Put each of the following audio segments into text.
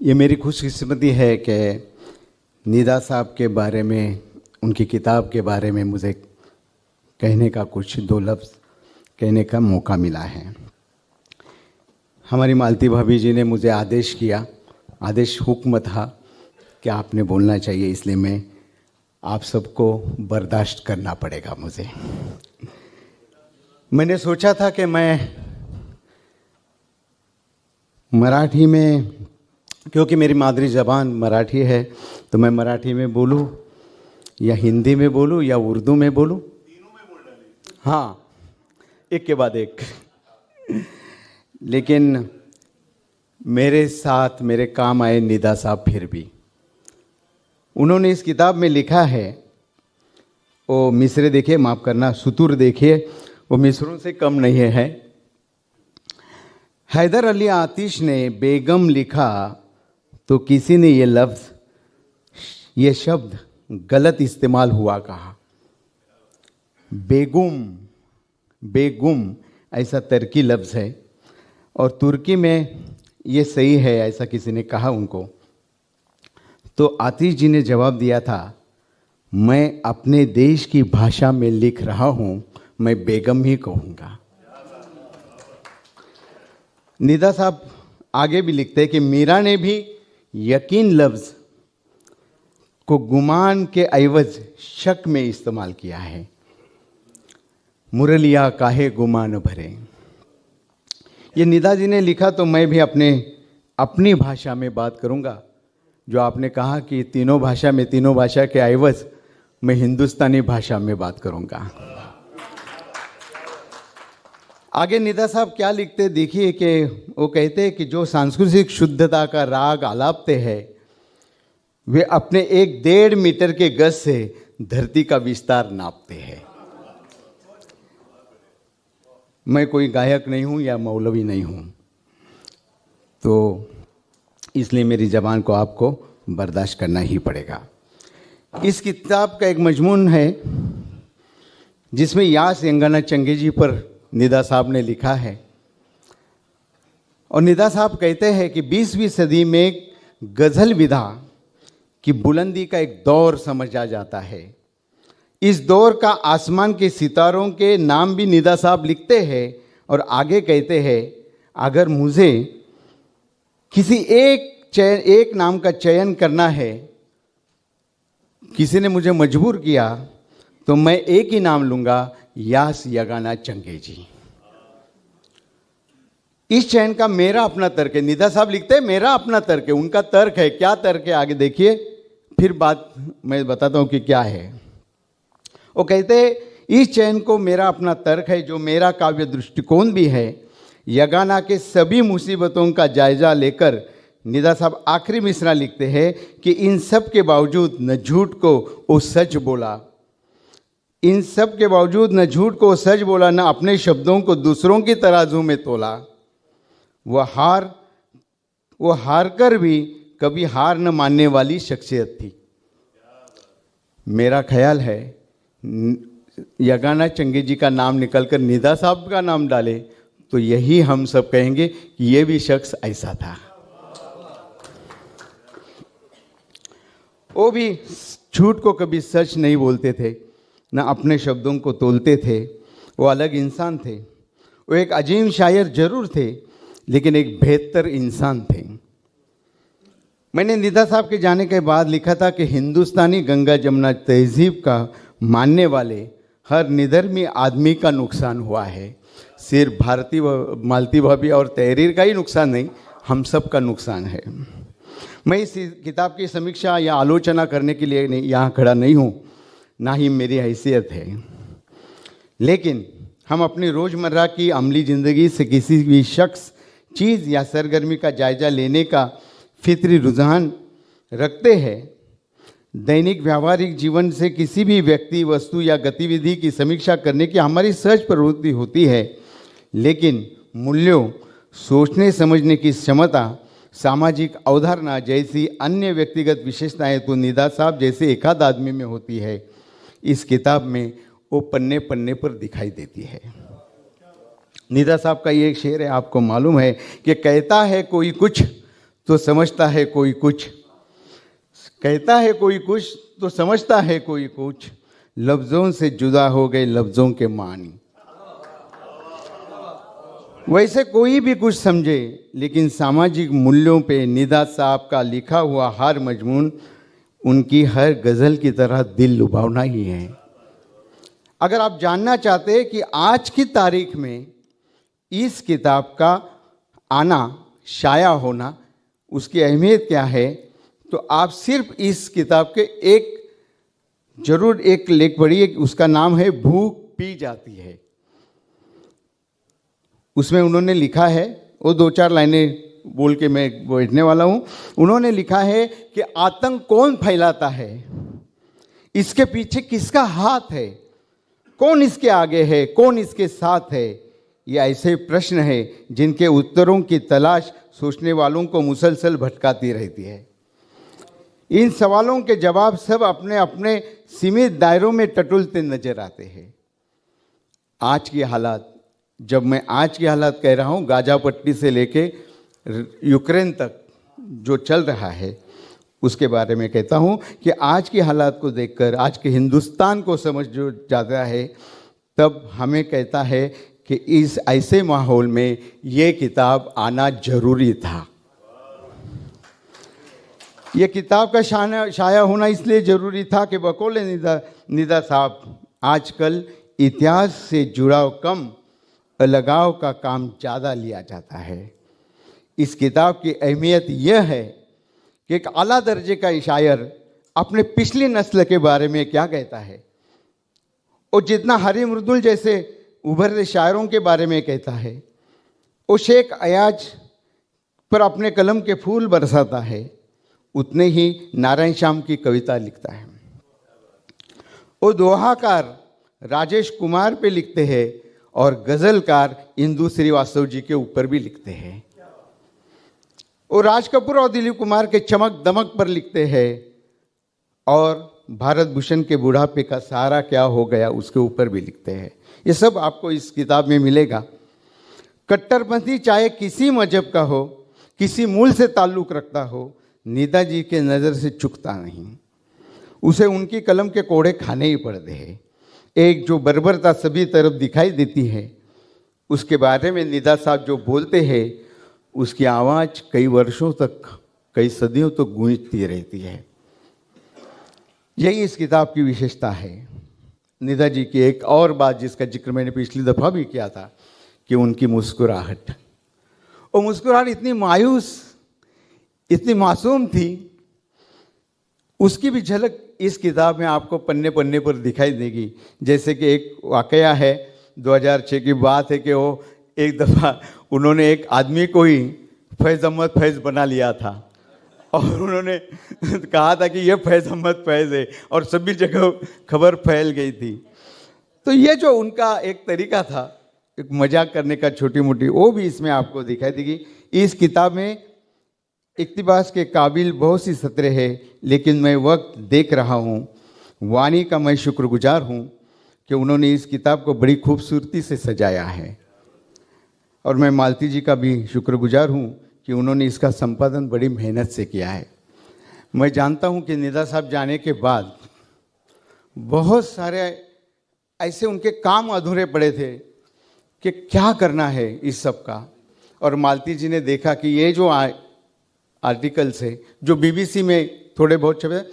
ये मेरी खुशकिस्मती है कि निदा साहब के बारे में, उनकी किताब के बारे में मुझे कहने का कुछ दो लफ्ज़ कहने का मौका मिला है। हमारी मालती भाभी जी ने मुझे आदेश किया, आदेश हुक्म था कि आपने बोलना चाहिए, इसलिए मैं आप सबको बर्दाश्त करना पड़ेगा मुझे। मैंने सोचा था कि मैं मराठी में, क्योंकि मेरी मादरी ज़बान मराठी है, तो मैं मराठी में बोलूं या हिंदी में बोलूं या उर्दू में बोलूं? तीनों में बोल डालें। हाँ, एक के बाद एक। लेकिन मेरे साथ मेरे काम आए निदा साहब फिर भी। उन्होंने इस किताब में लिखा है, वो मिसरे देखिए, माफ़ करना, सुतूर देखिए, वो मिसरों से कम नहीं है। हैदर अली आतिश ने बेगम लिखा तो किसी ने ये लफ्ज़, ये शब्द गलत इस्तेमाल हुआ कहा। बेगुम, बेगुम ऐसा तुर्की लफ्ज़ है और तुर्की में ये सही है, ऐसा किसी ने कहा उनको। तो आतिश जी ने जवाब दिया था, मैं अपने देश की भाषा में लिख रहा हूँ, मैं बेगम ही कहूँगा। निदा साहब आगे भी लिखते हैं कि मीरा ने भी यकीन लफ्ज़ को गुमान के एवज शक में इस्तेमाल किया है। मुरलिया काहे गुमान भरे, ये निदा जी ने लिखा, तो मैं भी अपनी भाषा में बात करूंगा। जो आपने कहा कि तीनों भाषा में, तीनों भाषा के एवज मैं हिंदुस्तानी भाषा में बात करूंगा। आगे निदा साहब क्या लिखते देखिए कि वो कहते हैं कि जो सांस्कृतिक शुद्धता का राग आलापते हैं, वे अपने 1-1.5 मीटर के गज से धरती का विस्तार नापते हैं। मैं कोई गायक नहीं हूँ या मौलवी नहीं हूँ, तो इसलिए मेरी ज़बान को आपको बर्दाश्त करना ही पड़ेगा। इस किताब का एक मजमून है जिसमें यास यंगाना चंगेजी पर निदा साहब ने लिखा है, और निदा साहब कहते हैं कि 20वीं सदी में गज़ल विधा की बुलंदी का एक दौर समझा जाता है। इस दौर का आसमान के सितारों के नाम भी निदा साहब लिखते हैं और आगे कहते हैं, अगर मुझे किसी एक नाम का चयन करना है, किसी ने मुझे मजबूर किया, तो मैं एक ही नाम लूंगा, यास यंगाना चंगेजी। इस चयन का मेरा अपना तर्क है। निदा साहब लिखते हैं मेरा अपना तर्क है, उनका तर्क है। क्या तर्क है आगे देखिए, फिर बात मैं बताता हूं कि क्या है। वो कहते हैं इस चयन को मेरा अपना तर्क है, जो मेरा काव्य दृष्टिकोण भी है। यंगाना के सभी मुसीबतों का जायजा लेकर निदा साहब आखिरी मिसरा लिखते हैं कि इन सब के बावजूद न झूठ को वो सच बोला, इन सब के बावजूद न झूठ को सच बोला, न अपने शब्दों को दूसरों की तराजू में तोला। वह हार कर भी कभी हार न मानने वाली शख्सियत थी। मेरा ख्याल है यंगाना चंगेजी का नाम निकलकर निदा साहब का नाम डाले तो यही हम सब कहेंगे कि ये भी शख्स ऐसा था। वो भी झूठ को कभी सच नहीं बोलते थे, न अपने शब्दों को तोलते थे। वो अलग इंसान थे। वो एक अजीम शायर जरूर थे, लेकिन एक बेहतर इंसान थे। मैंने निदा साहब के जाने के बाद लिखा था कि हिंदुस्तानी गंगा जमुना तहजीब का मानने वाले हर निधर्मी आदमी का नुकसान हुआ है। सिर्फ भारती मालती भाभी और तहरीर का ही नुकसान नहीं, हम सब का नुकसान है। मैं इस किताब की समीक्षा या आलोचना करने के लिए यहाँ खड़ा नहीं हूँ, ना ही मेरी हैसियत है। लेकिन हम अपनी रोज़मर्रा की अमली ज़िंदगी से किसी भी शख्स, चीज़ या सरगर्मी का जायज़ा लेने का फितरी रुझान रखते हैं। दैनिक व्यावहारिक जीवन से किसी भी व्यक्ति, वस्तु या गतिविधि की समीक्षा करने की हमारी सहज प्रवृत्ति होती है, लेकिन मूल्यों, सोचने समझने की क्षमता, सामाजिक अवधारणा जैसी अन्य व्यक्तिगत विशेषताएं तो निदा साहब जैसे एकाध आदमी में होती है। इस किताब में वो पन्ने पन्ने पर दिखाई देती है। निदा साहब का ये एक शेर है, आपको मालूम है कि कहता है कोई कुछ तो समझता है कोई कुछ, कहता है कोई कुछ तो समझता है कोई कुछ, लफ्ज़ों से जुदा हो गए लफ्ज़ों के मानी। वैसे कोई भी कुछ समझे, लेकिन सामाजिक मूल्यों पे निदा साहब का लिखा हुआ हर मजमून उनकी हर गज़ल की तरह दिल लुभावना ही है। अगर आप जानना चाहते हैं कि आज की तारीख में इस किताब का आना, शाया होना, उसकी अहमियत क्या है, तो आप सिर्फ इस किताब के जरूर एक लेख पढ़िए। उसका नाम है भूख पी जाती है। उसमें उन्होंने लिखा है, वो 2-4 लाइनें बोल के मैं बैठने वाला हूँ। उन्होंने लिखा है कि आतंक कौन फैलाता है, इसके पीछे किसका हाथ है, कौन इसके आगे है, कौन इसके साथ है। ये ऐसे प्रश्न है जिनके उत्तरों की तलाश सोचने वालों को मुसलसल भटकाती रहती है। इन सवालों के जवाब सब अपने अपने सीमित दायरों में टटोलते नजर आते हैं। आज की हालात, जब मैं आज की हालात कह रहा हूँ, गाजा पट्टी से लेके यूक्रेन तक जो चल रहा है उसके बारे में कहता हूँ कि आज की हालात को देखकर, आज के हिंदुस्तान को समझ जो जाता है, तब हमें कहता है कि इस ऐसे माहौल में ये किताब आना जरूरी था। ये किताब का शाया होना इसलिए ज़रूरी था कि बकौल निदा साहब, आजकल इतिहास से जुड़ाव कम, अलगाव का काम ज़्यादा लिया जाता है। इस किताब की अहमियत यह है कि एक आला दर्जे का शायर अपने पिछली नस्ल के बारे में क्या कहता है, और जितना हरी मृदुल जैसे उभर रहे शायरों के बारे में कहता है, वो शेख अयाज पर अपने कलम के फूल बरसाता है, उतने ही नारायण श्याम की कविता लिखता है। वो दोहाकार राजेश कुमार पे लिखते हैं और गज़लकार इंदु श्रीवास्तव जी के ऊपर भी लिखते हैं। वो राज कपूर और दिलीप कुमार के चमक दमक पर लिखते हैं और भारत भूषण के बुढ़ापे का सहारा क्या हो गया उसके ऊपर भी लिखते हैं। ये सब आपको इस किताब में मिलेगा। कट्टरपंथी चाहे किसी मजहब का हो, किसी मूल से ताल्लुक़ रखता हो, निदा जी के नज़र से चुकता नहीं। उसे उनकी कलम के कोड़े खाने ही पड़ते हैं। एक जो बर्बरता सभी तरफ दिखाई देती है, उसके बारे में निदा साहब जो बोलते हैं, उसकी आवाज़ कई वर्षों तक, कई सदियों तक गूंजती रहती है। यही इस किताब की विशेषता है। निदा जी की एक और बात जिसका जिक्र मैंने पिछली दफ़ा भी किया था कि उनकी मुस्कुराहट, वो मुस्कुराहट इतनी मायूस, इतनी मासूम थी, उसकी भी झलक इस किताब में आपको पन्ने पन्ने पर दिखाई देगी। जैसे कि एक वाकया है, 2006 की बात है कि वो एक दफ़ा उन्होंने एक आदमी को ही फैज़ अहमद फैज़ बना लिया था और उन्होंने कहा था कि ये फैज़ अहमद फैज़ है और सभी जगह खबर फैल गई थी। तो ये जो उनका एक तरीका था, एक मजाक करने का छोटी मोटी, वो भी इसमें आपको दिखाई देगी। इस किताब में इक़्तिबास के काबिल बहुत सी सतरें हैं, लेकिन मैं वक्त देख रहा हूँ। वानी का मैं शुक्रगुजार हूँ कि उन्होंने इस किताब को बड़ी खूबसूरती से सजाया है, और मैं मालती जी का भी शुक्रगुजार हूँ कि उन्होंने इसका संपादन बड़ी मेहनत से किया है। मैं जानता हूँ कि निदा साहब जाने के बाद बहुत सारे ऐसे उनके काम अधूरे पड़े थे कि क्या करना है इस सब का, और मालती जी ने देखा कि ये जो आर्टिकल्स है जो बीबीसी में थोड़े बहुत छपे,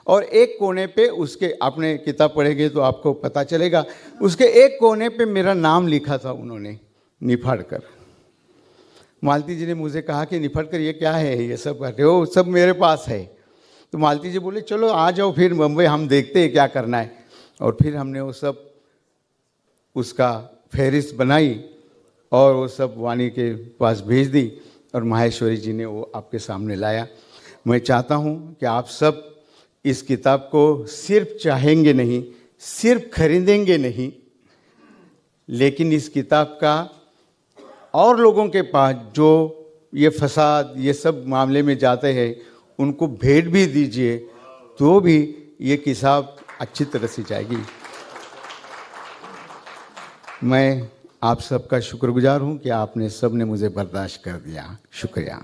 और एक कोने पे उसके, आपने किताब पढ़ेंगे तो आपको पता चलेगा, उसके एक कोने पे मेरा नाम लिखा था उन्होंने, निफाड़कर। मालती जी ने मुझे कहा कि निफाड़कर ये क्या है, ये सब कहते हो, सब मेरे पास है। तो मालती जी बोले चलो आ जाओ फिर मुंबई, हम देखते हैं क्या करना है। और फिर हमने वो सब, उसका फहरिस्त बनाई और वो सब वानी के पास भेज दी और माहेश्वरी जी ने वो आपके सामने लाया। मैं चाहता हूँ कि आप सब इस किताब को सिर्फ चाहेंगे नहीं, सिर्फ खरीदेंगे नहीं, लेकिन इस किताब का और लोगों के पास जो ये फसाद, ये सब मामले में जाते हैं, उनको भेंट भी दीजिए, तो भी ये किताब अच्छी तरह से जाएगी। मैं आप सबका शुक्रगुजार हूँ कि आपने सब ने मुझे बर्दाश्त कर दिया। शुक्रिया।